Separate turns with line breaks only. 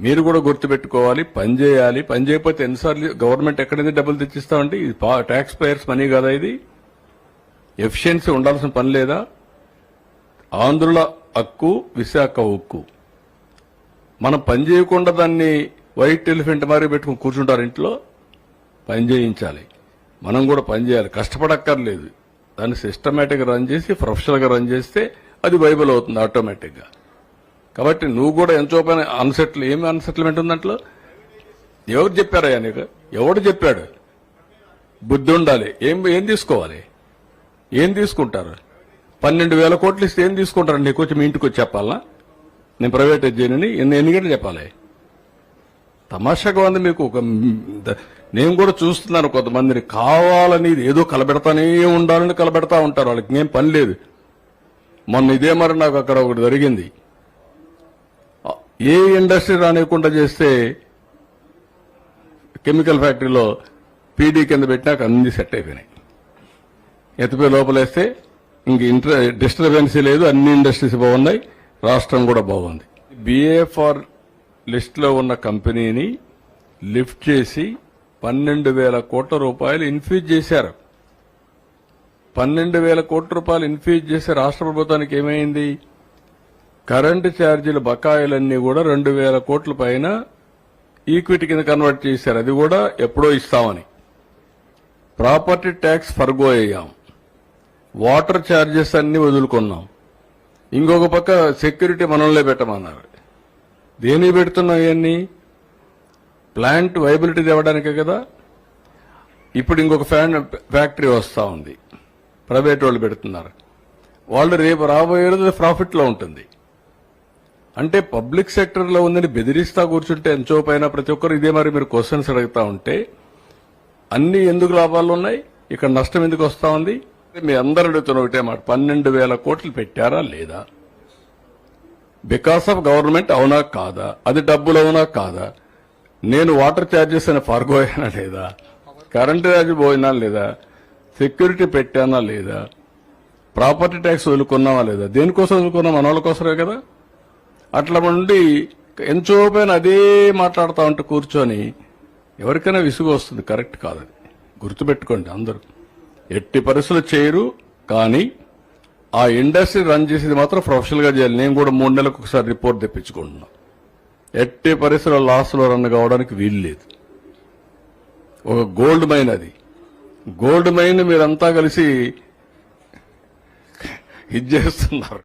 మీరు కూడా గుర్తుపెట్టుకోవాలి, పని చేయాలి. పని చేయకపోతే ఎన్నిసార్లు గవర్నమెంట్ ఎక్కడి నుంచి డబ్బులు తెచ్చిస్తామంటే ఇది ట్యాక్స్ పేయర్స్ మనీ కదా. ఇది ఎఫిషియన్సీ ఉండాల్సిన పని లేదా? ఆంధ్రుల హక్కు, విశాఖ ఉక్కు. మనం పని చేయకుండా దాన్ని వైట్ ఎలిఫెంట్ మారి పెట్టుకుని కూర్చుంటారు ఇంట్లో. పని చేయించాలి, మనం కూడా పని చేయాలి, కష్టపడక్కర్లేదు. దాన్ని సిస్టమేటిక్గా రన్ చేసి ప్రొఫెషనల్గా రన్ చేస్తే అది వైబుల్ అవుతుంది ఆటోమేటిక్గా. కాబట్టి నువ్వు కూడా ఎంతో పైన ఏమి అన్సెటిల్మెంట్ ఉందంట్లో? ఎవరు చెప్పారయ్యా నీకు? ఎవడు చెప్పాడు? బుద్ధి ఉండాలి. ఏం తీసుకోవాలి? ఏం తీసుకుంటారు? 12,000 కోట్లు ఇస్తే ఏం తీసుకుంటారు? నీకు వచ్చి మీ ఇంటికి వచ్చి చెప్పాలా? నేను ప్రైవేటైజ్ చేయనని ఎన్ని గంటలు చెప్పాలి? తమాషాగా ఉంది మీకు. నేను కూడా చూస్తున్నాను కొంతమందిని కావాలని ఏదో కలబెడతానే ఉండాలని కలబెడతా ఉంటారు. వాళ్ళకి ఏం పని లేదు. మొన్న ఇదే మరి నాకు అక్కడ ఒకటి జరిగింది. ఏ ఇండస్ట్రీ రానివ్వకుండా చేస్తే కెమికల్ ఫ్యాక్టరీలో పీడీ కింద పెట్టినాక అన్ని సెట్ అయిపోయినాయి. ఎత్తిపోయి లోపలేస్తే ఇంక డిస్టర్బెన్సీ లేదు, అన్ని ఇండస్ట్రీస్ బాగున్నాయి, రాష్ట్రం కూడా బాగుంది. బిఏఎఫ్ఆర్ లిస్టులో ఉన్న కంపెనీని లిఫ్ట్ చేసి 12,000 కోట్ల రూపాయలు ఇన్ఫ్యూజ్ చేశారు. 12,000 కోట్ల రూపాయలు ఇన్ఫ్యూజ్ చేసి రాష్ట్ర ప్రభుత్వానికి ఏమైంది? కరెంటు ఛార్జీల బకాయిలన్నీ కూడా 2,000 కోట్ల పైన ఈక్విటీ కింద కన్వర్ట్ చేశారు. అది కూడా ఎప్పుడో ఇస్తామని. ప్రాపర్టీ ట్యాక్స్ ఫర్గో అయ్యాం, వాటర్ ఛార్జెస్ అన్ని వదులుకున్నాం. ఇంకొక పక్క సెక్యూరిటీ మనల్నే పెట్టమన్నారు. దేనికి పెడుతున్నాం? ఇవన్నీ ప్లాంట్ వైబిలిటీ తేవడానికే కదా. ఇప్పుడు ఇంకొక ఫ్యాక్టరీ వస్తా ఉంది, ప్రైవేట్ వాళ్ళు పెడుతున్నారు. వాళ్ళు రేపు రాబోయేది ప్రాఫిట్లో ఉంటుంది. అంటే పబ్లిక్ సెక్టర్లో ఉందని బెదిరిస్తా కూర్చుంటే ఎంతో పైన ప్రతి ఒక్కరు ఇదే మరి మీరు క్వశ్చన్స్ అడుగుతా ఉంటే అన్ని ఎందుకు లాభాలు ఉన్నాయి, ఇక్కడ నష్టం ఎందుకు వస్తా ఉంది? మీ అందరు అడుగుతున్న ఒకటే మాట, 12,000 కోట్లు పెట్టారా లేదా? బికాస్ ఆఫ్ గవర్నమెంట్ అవునా కాదా? అది డబ్బులు అవునా కాదా? నేను వాటర్ ఛార్జెస్ అని ఫార్గో అయ్యానా లేదా? కరెంటు ఛార్జ్ పోయినా లేదా? సెక్యూరిటీ పెట్టానా లేదా? ప్రాపర్టీ ట్యాక్స్ వదులుకున్నావా లేదా? దేనికోసం వదులుకున్నాం? మన వాళ్ళ కోసమే కదా. అట్లా ఉండి ఎంతో పైన అదే మాట్లాడుతూ ఉంటే కూర్చొని ఎవరికైనా విసుగు వస్తుంది. కరెక్ట్ కాదని గుర్తుపెట్టుకోండి అందరూ. ఎట్టి పరిస్థితులు చేయరు, కానీ ఆ ఇండస్ట్రీ రన్ చేసేది మాత్రం ప్రొఫెషనల్ గా చేయాలి. నేను కూడా 3 నెలలకు ఒకసారి రిపోర్ట్ తెప్పించుకుంటున్నా. ఎట్టి పరిస్థితుల్లో లాస్లో రన్ కావడానికి వీలు లేదు. ఒక గోల్డ్ మైన్, అది గోల్డ్ మైన్ మీరంతా కలిసి ఇది చేస్తున్నారు.